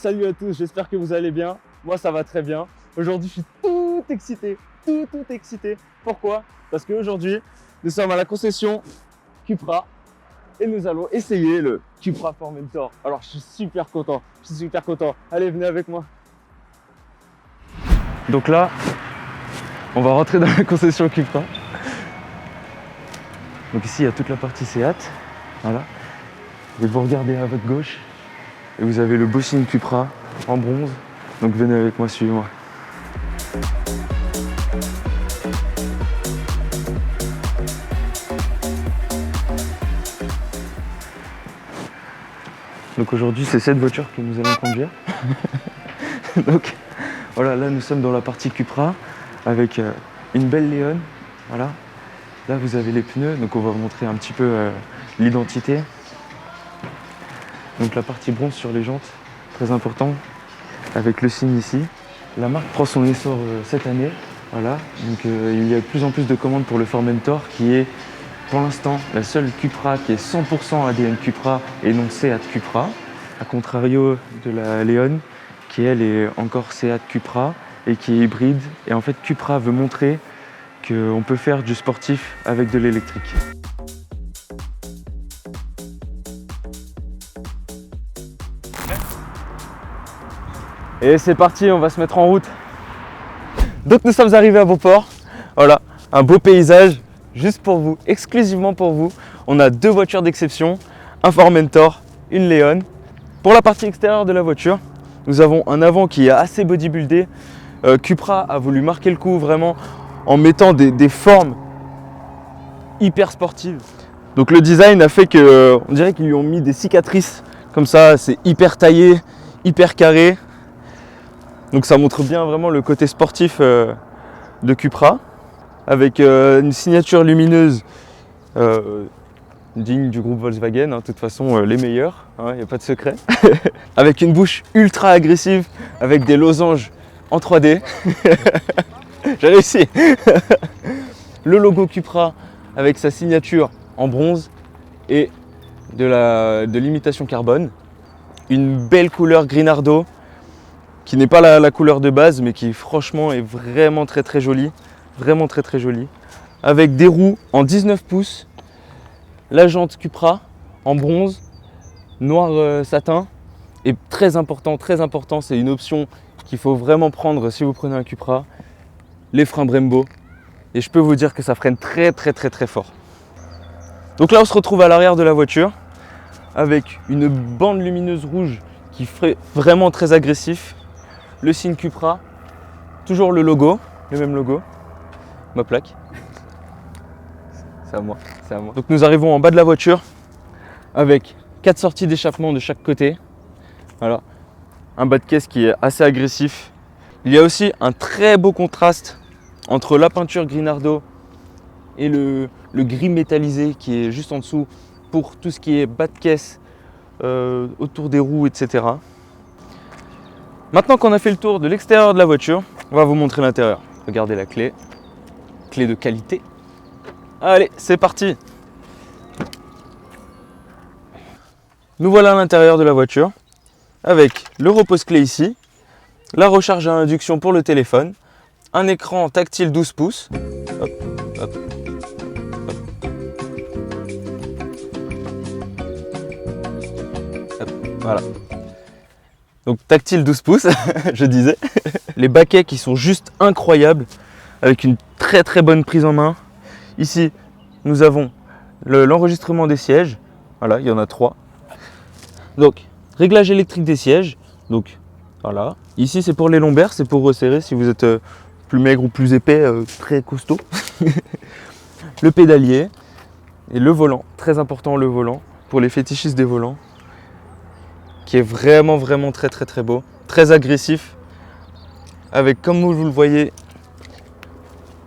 salut à tous, j'espère que vous allez bien. Moi ça va très bien. Aujourd'hui je suis tout excité, tout excité. Pourquoi? Parce qu'aujourd'hui nous sommes à la concession Cupra et nous allons essayer le Cupra Formentor. Alors je suis super content, Allez, venez avec moi. Donc là, on va rentrer dans la concession Cupra. Donc ici il y a toute la partie Seat, voilà. Et vous regardez à votre gauche et vous avez le beau signe Cupra en bronze. Donc venez avec moi, suivez-moi. Donc aujourd'hui c'est cette voiture que nous allons conduire. Donc voilà, là nous sommes dans la partie Cupra avec une belle Leon. Voilà. Là vous avez les pneus, donc on va vous montrer un petit peu l'identité. Donc la partie bronze sur les jantes, très important, avec le signe ici. La marque prend son essor cette année, voilà. Donc il y a de plus en plus de commandes pour le Formentor qui est pour l'instant la seule Cupra qui est 100% ADN Cupra et non Seat Cupra. A contrario de la Leon qui elle est encore Seat Cupra et qui est hybride. Et en fait Cupra veut montrer qu'on peut faire du sportif avec de l'électrique. Et c'est parti, on va se mettre en route. Donc nous sommes arrivés à Beauport. Voilà, un beau paysage juste pour vous, exclusivement pour vous. On a deux voitures d'exception, un Formentor, une Leon. Pour la partie extérieure de la voiture, nous avons un avant qui est assez bodybuildé. Cupra a voulu marquer le coup vraiment en mettant des formes hyper sportives. Donc le design a fait que, on dirait qu'ils lui ont mis des cicatrices comme ça, c'est hyper taillé, hyper carré. Donc ça montre bien vraiment le côté sportif de Cupra, avec une signature lumineuse digne du groupe Volkswagen, de toute façon les meilleurs, il n'y a pas de secret. Avec une bouche ultra agressive, avec des losanges en 3D. J'ai réussi. Le logo Cupra avec sa signature en bronze et de l'imitation carbone. Une belle couleur Grinardo, qui n'est pas la couleur de base, mais qui franchement est vraiment très jolie. Vraiment très jolie. Avec des roues en 19 pouces, la jante Cupra en bronze, noir satin. Et très important, c'est une option qu'il faut vraiment prendre si vous prenez un Cupra, les freins Brembo. Et je peux vous dire que ça freine très fort. Donc là on se retrouve à l'arrière de la voiture, avec une bande lumineuse rouge qui ferait vraiment très agressif. Le signe Cupra, toujours le logo, le même logo, ma plaque. C'est à moi. Donc nous arrivons en bas de la voiture avec 4 sorties d'échappement de chaque côté. Voilà, un bas de caisse qui est assez agressif. Il y a aussi un très beau contraste entre la peinture Grinardo et le gris métallisé qui est juste en dessous pour tout ce qui est bas de caisse, autour des roues, etc. Maintenant qu'on a fait le tour de l'extérieur de la voiture, on va vous montrer l'intérieur. Regardez la clé de qualité. Allez, c'est parti. Nous voilà à l'intérieur de la voiture avec le repose-clé ici, la recharge à induction pour le téléphone, un écran tactile 12 pouces. Hop, hop, hop. Voilà. Donc tactile 12 pouces, je disais. Les baquets qui sont juste incroyables, avec une très bonne prise en main. Ici, nous avons l'enregistrement des sièges. Voilà, il y en a 3. Donc, réglage électrique des sièges. Donc, voilà. Ici, c'est pour les lombaires, c'est pour resserrer si vous êtes plus maigre ou plus épais, très costaud. Le pédalier et le volant. Très important, le volant, pour les fétichistes des volants, qui est vraiment très beau, très agressif, avec, comme vous le voyez,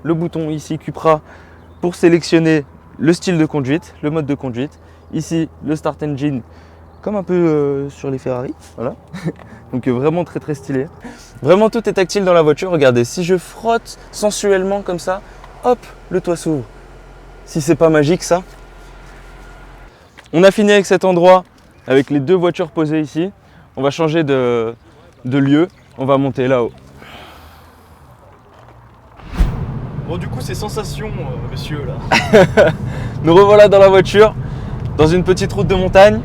le bouton ici Cupra pour sélectionner le style de conduite, le mode de conduite. Ici le Start Engine, comme un peu sur les Ferrari, voilà. Donc vraiment très stylé. Vraiment tout est tactile dans la voiture. Regardez, si je frotte sensuellement comme ça, hop, le toit s'ouvre. Si c'est pas magique ça. On a fini avec cet endroit, avec les deux voitures posées ici. On va changer de de lieu. On va monter là-haut. Bon, du coup, ces sensations, monsieur, là. Nous revoilà dans la voiture, dans une petite route de montagne.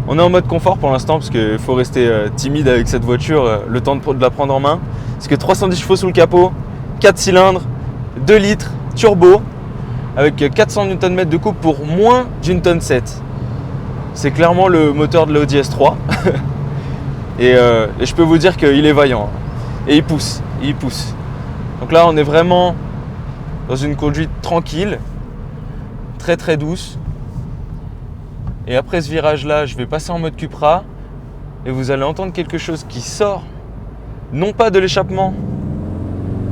On est en mode confort pour l'instant parce qu'il faut rester timide avec cette voiture, le temps de la prendre en main. Parce que 310 chevaux sous le capot, 4 cylindres, 2 litres, turbo, avec 400 Nm de couple pour moins d'une tonne 7. C'est clairement le moteur de l'Audi S3. et je peux vous dire qu'il est vaillant. Et il pousse. Donc là, on est vraiment dans une conduite tranquille, très très douce. Et après ce virage-là, je vais passer en mode Cupra et vous allez entendre quelque chose qui sort, non pas de l'échappement,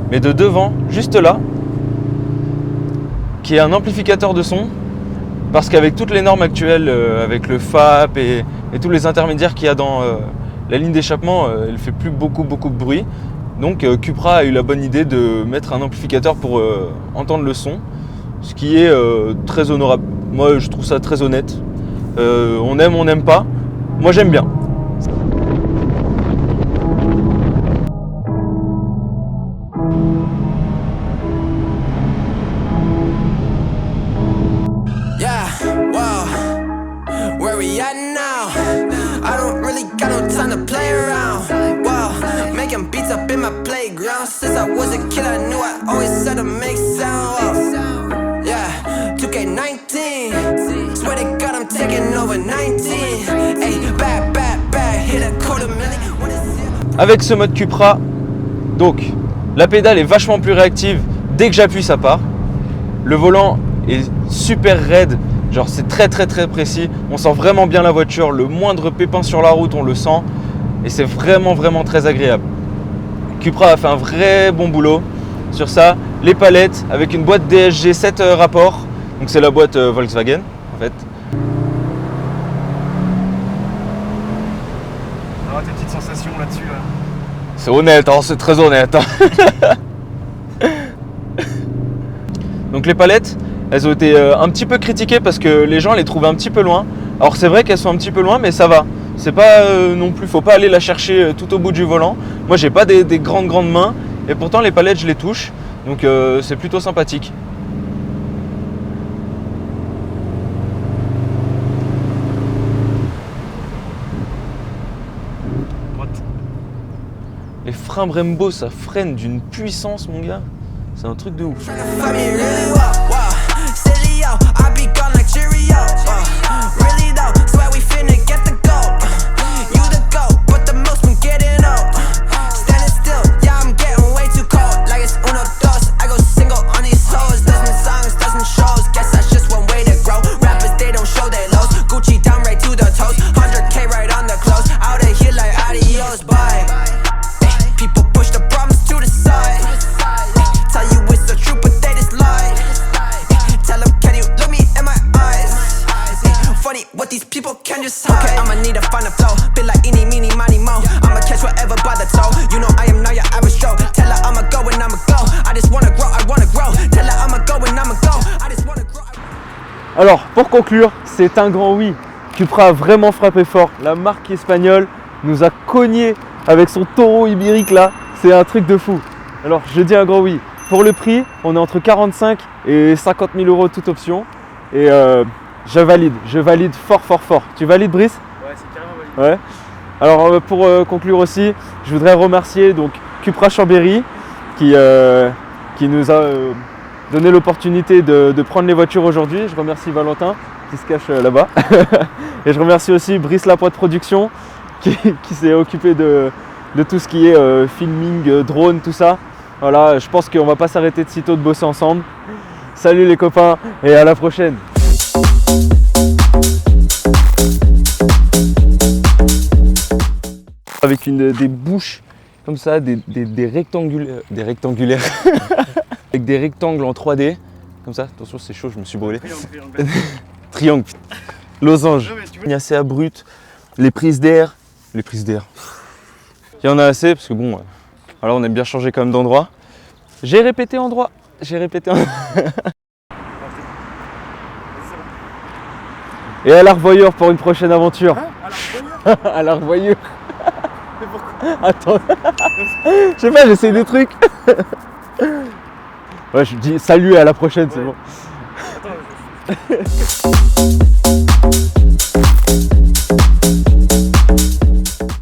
mais de devant, juste là, qui est un amplificateur de son. Parce qu'avec toutes les normes actuelles, avec le FAP et tous les intermédiaires qu'il y a dans la ligne d'échappement, elle ne fait plus beaucoup de bruit. Donc Cupra a eu la bonne idée de mettre un amplificateur pour entendre le son, ce qui est très honorable. Moi je trouve ça très honnête. On aime, on n'aime pas. Moi j'aime bien. Yeah, wow, where we at now? I don't really got no time to play around. Wow, making beats up in my playground. Since I was a kid, I knew I always had to make sound. Wow. Yeah, 2K19. Swear to God, I'm taking over 19. Hey, bad, hit a quarter million. Avec ce mode Cupra, donc la pédale est vachement plus réactive. Dès que j'appuie, ça part. Le volant est super raide. Genre c'est très précis, on sent vraiment bien la voiture, le moindre pépin sur la route on le sent et c'est vraiment très agréable. Cupra a fait un vrai bon boulot sur ça, les palettes avec une boîte DSG 7 rapports, donc c'est la boîte Volkswagen en fait. Alors, tes petites sensations là-dessus, là. C'est honnête, hein, c'est très honnête. Hein. Donc les palettes, elles ont été un petit peu critiquées parce que les gens les trouvaient un petit peu loin. Alors c'est vrai qu'elles sont un petit peu loin, mais ça va. C'est pas non plus, faut pas aller la chercher tout au bout du volant. Moi j'ai pas des grandes mains et pourtant les palettes je les touche. Donc c'est plutôt sympathique. Les freins Brembo, ça freine d'une puissance mon gars. C'est un truc de ouf. Alors, pour conclure, c'est un grand oui. Cupra a vraiment frappé fort. La marque espagnole nous a cogné avec son taureau ibérique là. C'est un truc de fou. Alors, je dis un grand oui. Pour le prix, on est entre 45 et 50 000 euros toute option. Et je valide fort. Tu valides, Brice? Ouais, c'est carrément validé. Ouais. Alors, pour conclure aussi, je voudrais remercier donc Cupra Chambéry qui nous a donné l'opportunité de prendre les voitures aujourd'hui. Je remercie Valentin qui se cache là-bas. Et je remercie aussi Brice Lapointe Production qui s'est occupé de tout ce qui est filming, drone, tout ça. Voilà, je pense qu'on va pas s'arrêter de sitôt de bosser ensemble. Salut les copains et à la prochaine. Avec des bouches comme ça, des rectangulaires. Avec des rectangles en 3D, comme ça. Attention, c'est chaud, je me suis brûlé. Triangle, losange. Assez abrupte. Les prises d'air. Il y en a assez parce que bon, alors on aime bien changer quand même d'endroit. J'ai répété endroit. Et à la revoyure pour une prochaine aventure. Hein, à la revoyure. À la revoyure. Mais pourquoi? Attends. Je sais pas, j'essaie des trucs. Ouais, je dis salut et à la prochaine, c'est bon. Attends,